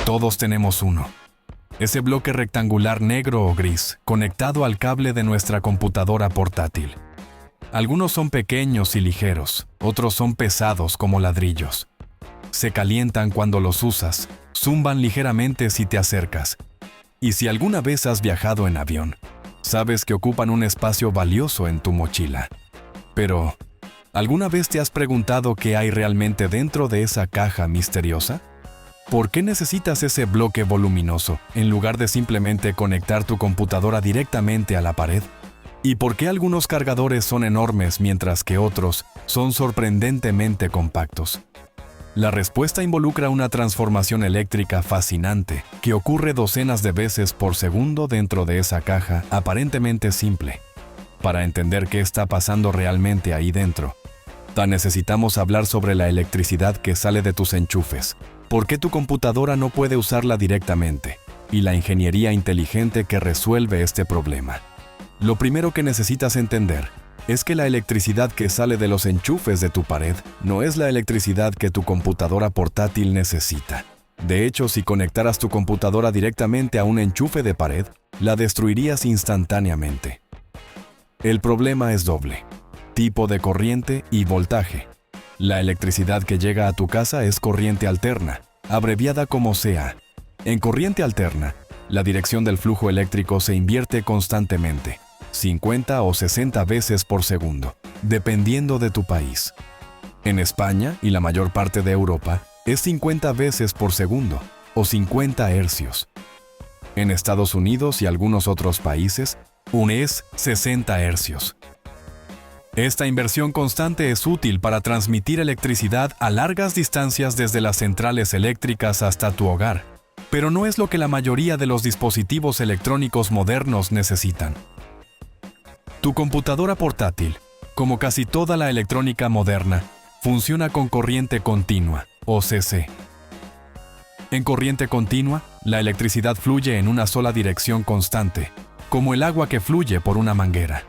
Todos tenemos uno. Ese bloque rectangular negro o gris, conectado al cable de nuestra computadora portátil. Algunos son pequeños y ligeros, otros son pesados como ladrillos. Se calientan cuando los usas, zumban ligeramente si te acercas. Y si alguna vez has viajado en avión, sabes que ocupan un espacio valioso en tu mochila. Pero, ¿alguna vez te has preguntado qué hay realmente dentro de esa caja misteriosa? ¿Por qué necesitas ese bloque voluminoso en lugar de simplemente conectar tu computadora directamente a la pared? ¿Y por qué algunos cargadores son enormes mientras que otros son sorprendentemente compactos? La respuesta involucra una transformación eléctrica fascinante que ocurre docenas de veces por segundo dentro de esa caja aparentemente simple. Para entender qué está pasando realmente ahí dentro, necesitamos hablar sobre la electricidad que sale de tus enchufes, por qué tu computadora no puede usarla directamente, y la ingeniería inteligente que resuelve este problema. Lo primero que necesitas entender es que la electricidad que sale de los enchufes de tu pared no es la electricidad que tu computadora portátil necesita. De hecho, si conectaras tu computadora directamente a un enchufe de pared, la destruirías instantáneamente. El problema es doble: tipo de corriente y voltaje. La electricidad que llega a tu casa es corriente alterna, abreviada como CA. En corriente alterna, la dirección del flujo eléctrico se invierte constantemente, 50 o 60 veces por segundo, dependiendo de tu país. En España y la mayor parte de Europa, es 50 veces por segundo, o 50 hercios. En Estados Unidos y algunos otros países, es 60 hercios. Esta inversión constante es útil para transmitir electricidad a largas distancias desde las centrales eléctricas hasta tu hogar, pero no es lo que la mayoría de los dispositivos electrónicos modernos necesitan. Tu computadora portátil, como casi toda la electrónica moderna, funciona con corriente continua, o CC. En corriente continua, la electricidad fluye en una sola dirección constante, como el agua que fluye por una manguera.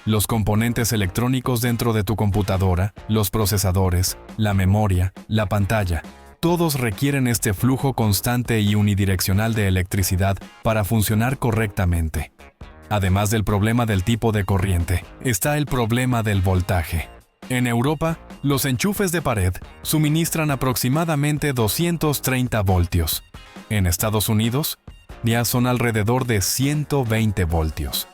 Los componentes electrónicos dentro de tu computadora, los procesadores, la memoria, la pantalla, todos requieren este flujo constante y unidireccional de electricidad para funcionar correctamente. Además del problema del tipo de corriente, está el problema del voltaje. En Europa, los enchufes de pared suministran aproximadamente 230 voltios. En Estados Unidos, ya son alrededor de 120 voltios.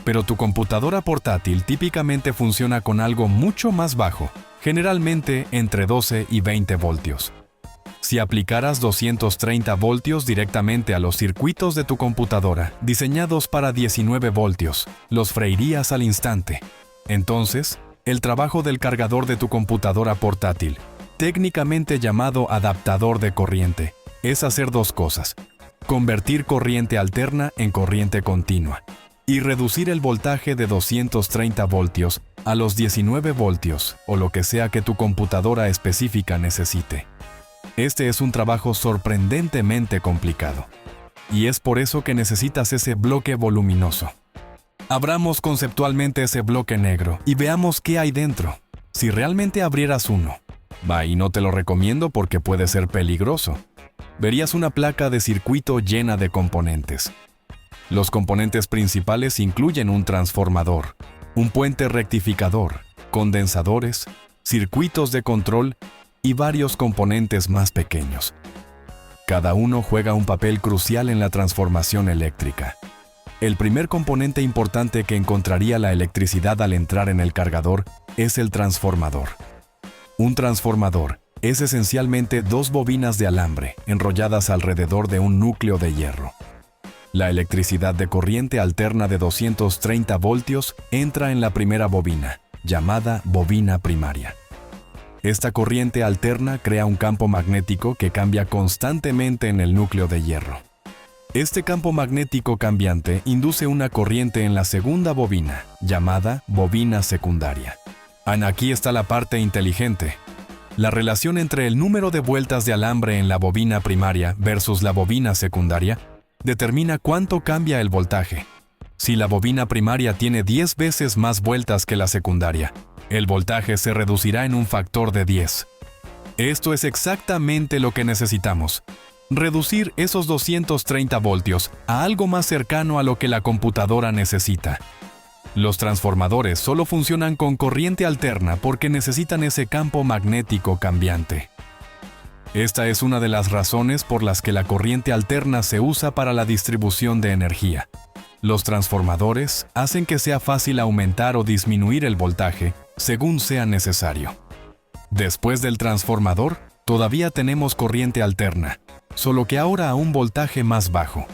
Pero tu computadora portátil típicamente funciona con algo mucho más bajo, generalmente entre 12 y 20 voltios. Si aplicaras 230 voltios directamente a los circuitos de tu computadora, diseñados para 19 voltios, los freirías al instante. Entonces, el trabajo del cargador de tu computadora portátil, técnicamente llamado adaptador de corriente, es hacer dos cosas: convertir corriente alterna en corriente continua y reducir el voltaje de 230 voltios a los 19 voltios o lo que sea que tu computadora específica necesite. Este es un trabajo sorprendentemente complicado, y es por eso que necesitas ese bloque voluminoso. Abramos conceptualmente ese bloque negro y veamos qué hay dentro. Si realmente abrieras uno, y no te lo recomiendo porque puede ser peligroso, verías una placa de circuito llena de componentes. Los componentes principales incluyen un transformador, un puente rectificador, condensadores, circuitos de control y varios componentes más pequeños. Cada uno juega un papel crucial en la transformación eléctrica. El primer componente importante que encontraría la electricidad al entrar en el cargador es el transformador. Un transformador es esencialmente dos bobinas de alambre enrolladas alrededor de un núcleo de hierro. La electricidad de corriente alterna de 230 voltios entra en la primera bobina, llamada bobina primaria. Esta corriente alterna crea un campo magnético que cambia constantemente en el núcleo de hierro. Este campo magnético cambiante induce una corriente en la segunda bobina, llamada bobina secundaria. Aquí está la parte inteligente. La relación entre el número de vueltas de alambre en la bobina primaria versus la bobina secundaria determina cuánto cambia el voltaje. Si la bobina primaria tiene 10 veces más vueltas que la secundaria, el voltaje se reducirá en un factor de 10. Esto es exactamente lo que necesitamos. reducir esos 230 voltios a algo más cercano a lo que la computadora necesita. Los transformadores solo funcionan con corriente alterna porque necesitan ese campo magnético cambiante. Esta es una de las razones por las que la corriente alterna se usa para la distribución de energía. Los transformadores hacen que sea fácil aumentar o disminuir el voltaje según sea necesario. Después del transformador, todavía tenemos corriente alterna, solo que ahora a un voltaje más bajo,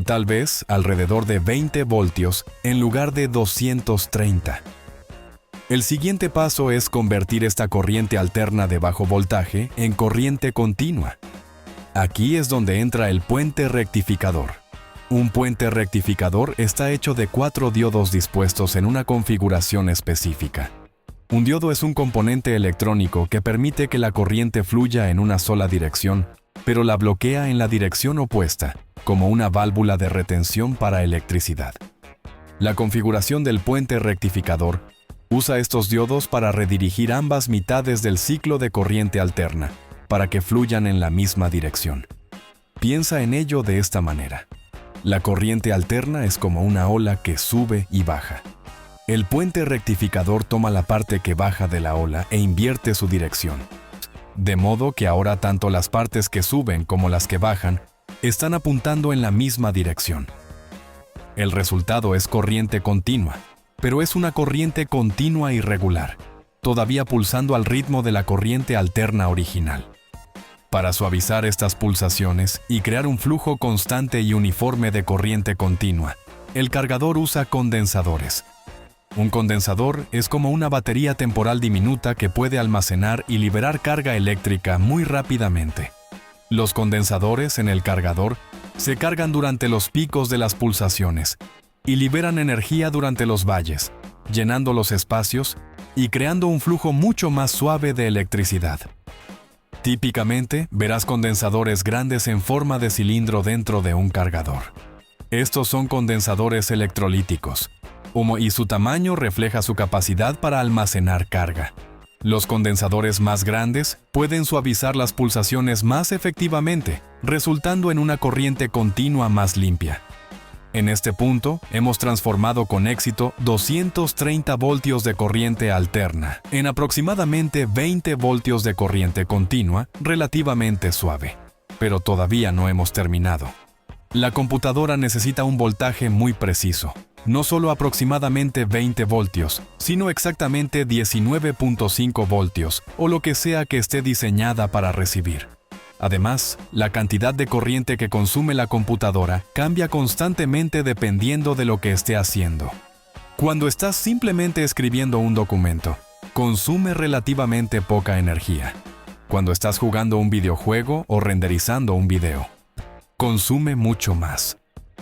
tal vez alrededor de 20 voltios en lugar de 230. El siguiente paso es convertir esta corriente alterna de bajo voltaje en corriente continua. Aquí es donde entra el puente rectificador. Un puente rectificador está hecho de 4 diodos dispuestos en una configuración específica. Un diodo es un componente electrónico que permite que la corriente fluya en una sola dirección, pero la bloquea en la dirección opuesta, como una válvula de retención para electricidad. La configuración del puente rectificador usa estos diodos para redirigir ambas mitades del ciclo de corriente alterna, para que fluyan en la misma dirección. Piensa en ello de esta manera. La corriente alterna es como una ola que sube y baja. El puente rectificador toma la parte que baja de la ola e invierte su dirección. De modo que ahora tanto las partes que suben como las que bajan están apuntando en la misma dirección. El resultado es corriente continua, pero es una corriente continua y regular, todavía pulsando al ritmo de la corriente alterna original. Para suavizar estas pulsaciones y crear un flujo constante y uniforme de corriente continua, el cargador usa condensadores. Un condensador es como una batería temporal diminuta que puede almacenar y liberar carga eléctrica muy rápidamente. Los condensadores en el cargador se cargan durante los picos de las pulsaciones y liberan energía durante los valles, llenando los espacios y creando un flujo mucho más suave de electricidad. Típicamente, verás condensadores grandes en forma de cilindro dentro de un cargador. Estos son condensadores electrolíticos, y su tamaño refleja su capacidad para almacenar carga. Los condensadores más grandes pueden suavizar las pulsaciones más efectivamente, resultando en una corriente continua más limpia. En este punto, hemos transformado con éxito 230 voltios de corriente alterna en aproximadamente 20 voltios de corriente continua relativamente suave. Pero todavía no hemos terminado. La computadora necesita un voltaje muy preciso. No solo aproximadamente 20 voltios, sino exactamente 19.5 voltios, o lo que sea que esté diseñada para recibir. Además, la cantidad de corriente que consume la computadora cambia constantemente dependiendo de lo que esté haciendo. Cuando estás simplemente escribiendo un documento, consume relativamente poca energía. Cuando estás jugando un videojuego o renderizando un video, consume mucho más.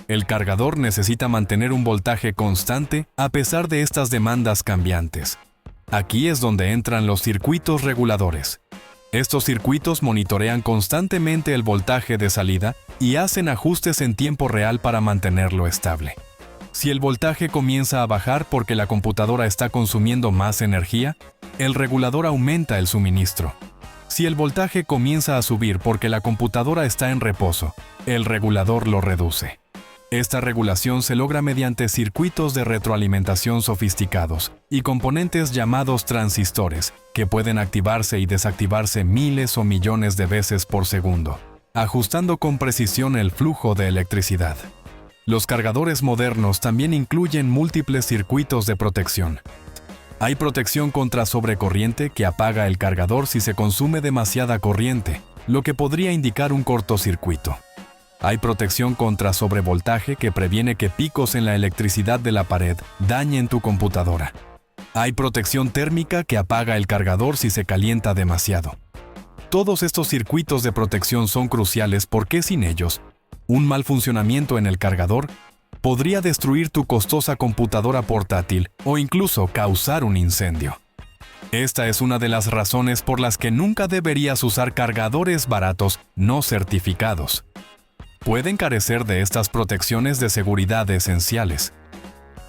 El cargador necesita mantener un voltaje constante a pesar de estas demandas cambiantes. Aquí es donde entran los circuitos reguladores. Estos circuitos monitorean constantemente el voltaje de salida y hacen ajustes en tiempo real para mantenerlo estable. Si el voltaje comienza a bajar porque la computadora está consumiendo más energía, el regulador aumenta el suministro. Si el voltaje comienza a subir porque la computadora está en reposo, el regulador lo reduce. Esta regulación se logra mediante circuitos de retroalimentación sofisticados y componentes llamados transistores, que pueden activarse y desactivarse miles o millones de veces por segundo, ajustando con precisión el flujo de electricidad. Los cargadores modernos también incluyen múltiples circuitos de protección. Hay protección contra sobrecorriente que apaga el cargador si se consume demasiada corriente, lo que podría indicar un cortocircuito. Hay protección contra sobrevoltaje que previene que picos en la electricidad de la pared dañen tu computadora. Hay protección térmica que apaga el cargador si se calienta demasiado. Todos estos circuitos de protección son cruciales porque sin ellos, un mal funcionamiento en el cargador podría destruir tu costosa computadora portátil o incluso causar un incendio. Esta es una de las razones por las que nunca deberías usar cargadores baratos no certificados. Pueden carecer de estas protecciones de seguridad esenciales.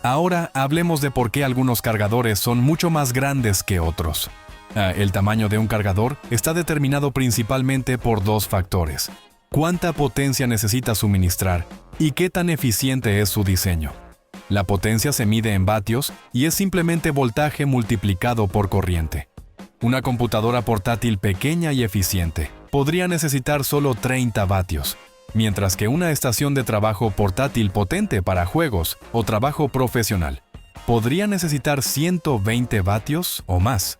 Ahora hablemos de por qué algunos cargadores son mucho más grandes que otros. El tamaño de un cargador está determinado principalmente por dos factores: cuánta potencia necesita suministrar y qué tan eficiente es su diseño. La potencia se mide en vatios y es simplemente voltaje multiplicado por corriente. Una computadora portátil pequeña y eficiente podría necesitar solo 30 vatios, mientras que una estación de trabajo portátil potente para juegos o trabajo profesional podría necesitar 120 vatios o más.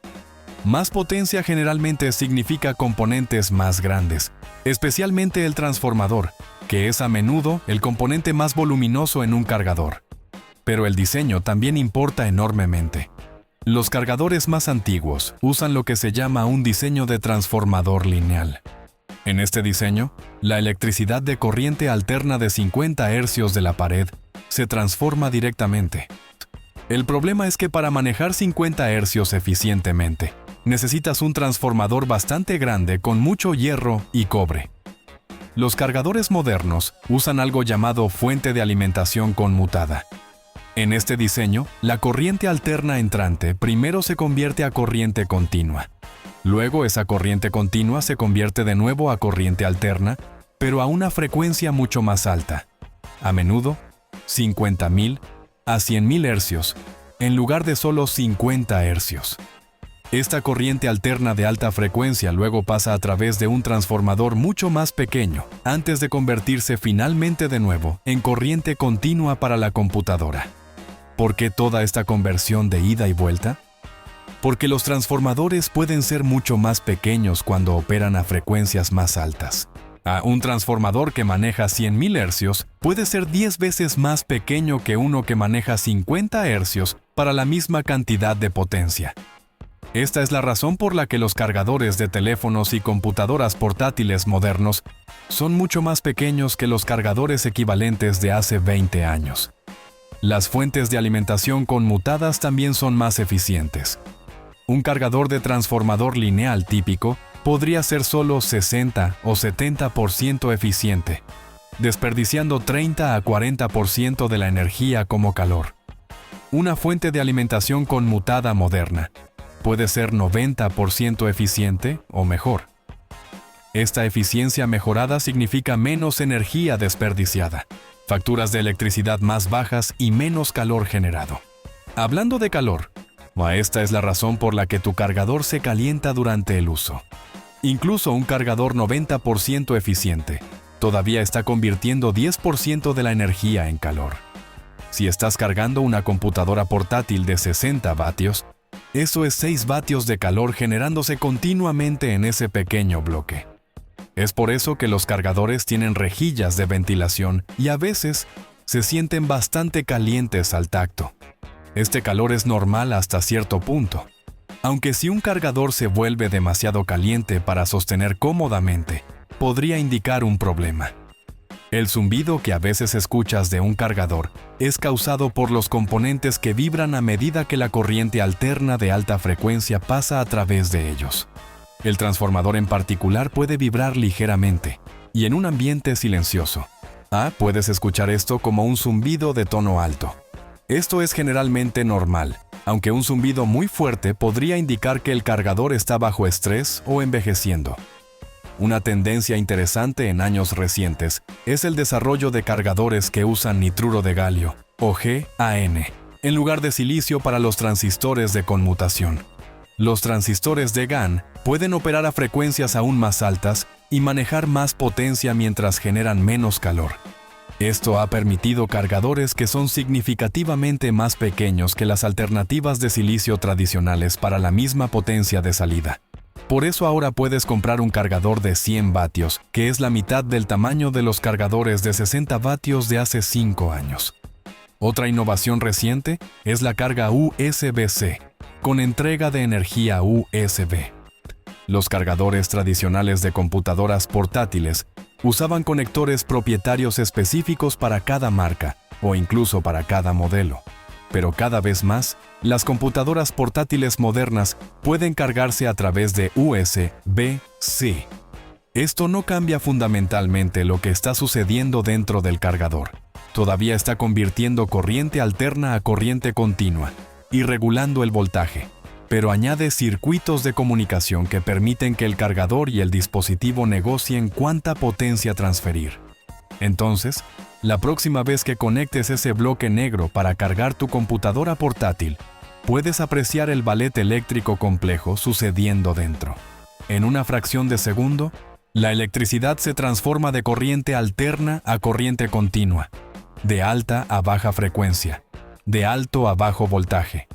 Más potencia generalmente significa componentes más grandes, especialmente el transformador, que es a menudo el componente más voluminoso en un cargador. Pero el diseño también importa enormemente. Los cargadores más antiguos usan lo que se llama un diseño de transformador lineal. En este diseño, la electricidad de corriente alterna de 50 hercios de la pared se transforma directamente. El problema es que para manejar 50 hercios eficientemente, necesitas un transformador bastante grande con mucho hierro y cobre. Los cargadores modernos usan algo llamado fuente de alimentación conmutada. En este diseño, la corriente alterna entrante primero se convierte a corriente continua. Luego esa corriente continua se convierte de nuevo a corriente alterna, pero a una frecuencia mucho más alta. A menudo, 50.000 a 100.000 hercios, en lugar de solo 50 hercios. Esta corriente alterna de alta frecuencia luego pasa a través de un transformador mucho más pequeño, antes de convertirse finalmente de nuevo en corriente continua para la computadora. ¿Por qué toda esta conversión de ida y vuelta? Porque los transformadores pueden ser mucho más pequeños cuando operan a frecuencias más altas. Un transformador que maneja 100.000 hercios puede ser 10 veces más pequeño que uno que maneja 50 hercios para la misma cantidad de potencia. Esta es la razón por la que los cargadores de teléfonos y computadoras portátiles modernos son mucho más pequeños que los cargadores equivalentes de hace 20 años. Las fuentes de alimentación conmutadas también son más eficientes. Un cargador de transformador lineal típico podría ser solo 60 o 70% eficiente, desperdiciando 30 a 40% de la energía como calor. Una fuente de alimentación conmutada moderna puede ser 90% eficiente o mejor. Esta eficiencia mejorada significa menos energía desperdiciada, facturas de electricidad más bajas y menos calor generado. Hablando de calor, esta es la razón por la que tu cargador se calienta durante el uso. Incluso un cargador 90% eficiente todavía está convirtiendo 10% de la energía en calor. Si estás cargando una computadora portátil de 60 vatios, eso es 6 vatios de calor generándose continuamente en ese pequeño bloque. Es por eso que los cargadores tienen rejillas de ventilación y a veces se sienten bastante calientes al tacto. Este calor es normal hasta cierto punto, aunque si un cargador se vuelve demasiado caliente para sostener cómodamente, podría indicar un problema. El zumbido que a veces escuchas de un cargador es causado por los componentes que vibran a medida que la corriente alterna de alta frecuencia pasa a través de ellos. El transformador en particular puede vibrar ligeramente y en un ambiente silencioso. Puedes escuchar esto como un zumbido de tono alto. Esto es generalmente normal, aunque un zumbido muy fuerte podría indicar que el cargador está bajo estrés o envejeciendo. Una tendencia interesante en años recientes es el desarrollo de cargadores que usan nitruro de galio, o GaN, en lugar de silicio para los transistores de conmutación. Los transistores de GaN pueden operar a frecuencias aún más altas y manejar más potencia mientras generan menos calor. Esto ha permitido cargadores que son significativamente más pequeños que las alternativas de silicio tradicionales para la misma potencia de salida. Por eso ahora puedes comprar un cargador de 100 vatios, que es la mitad del tamaño de los cargadores de 60 vatios de hace 5 años. Otra innovación reciente es la carga USB-C, con entrega de energía USB. Los cargadores tradicionales de computadoras portátiles usaban conectores propietarios específicos para cada marca o incluso para cada modelo. Pero cada vez más, las computadoras portátiles modernas pueden cargarse a través de USB-C. Esto no cambia fundamentalmente lo que está sucediendo dentro del cargador. Todavía está convirtiendo corriente alterna a corriente continua y regulando el voltaje. pero añade circuitos de comunicación que permiten que el cargador y el dispositivo negocien cuánta potencia transferir. Entonces, la próxima vez que conectes ese bloque negro para cargar tu computadora portátil, puedes apreciar el ballet eléctrico complejo sucediendo dentro. En una fracción de segundo, la electricidad se transforma de corriente alterna a corriente continua, de alta a baja frecuencia, de alto a bajo voltaje.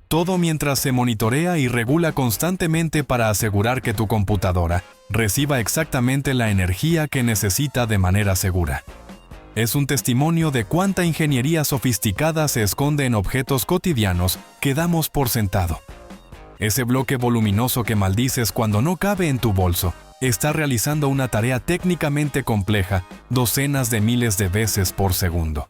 Todo mientras se monitorea y regula constantemente para asegurar que tu computadora reciba exactamente la energía que necesita de manera segura. Es un testimonio de cuánta ingeniería sofisticada se esconde en objetos cotidianos que damos por sentado. Ese bloque voluminoso que maldices cuando no cabe en tu bolso está realizando una tarea técnicamente compleja docenas de miles de veces por segundo,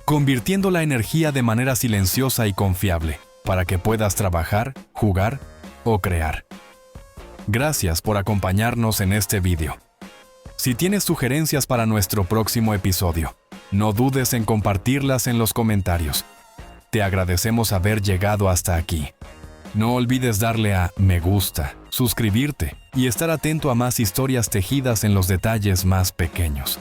convirtiendo la energía de manera silenciosa y confiable para que puedas trabajar, jugar o crear. Gracias por acompañarnos en este video. Si tienes sugerencias para nuestro próximo episodio, no dudes en compartirlas en los comentarios. Te agradecemos haber llegado hasta aquí. No olvides darle a me gusta, suscribirte y estar atento a más historias tejidas en los detalles más pequeños.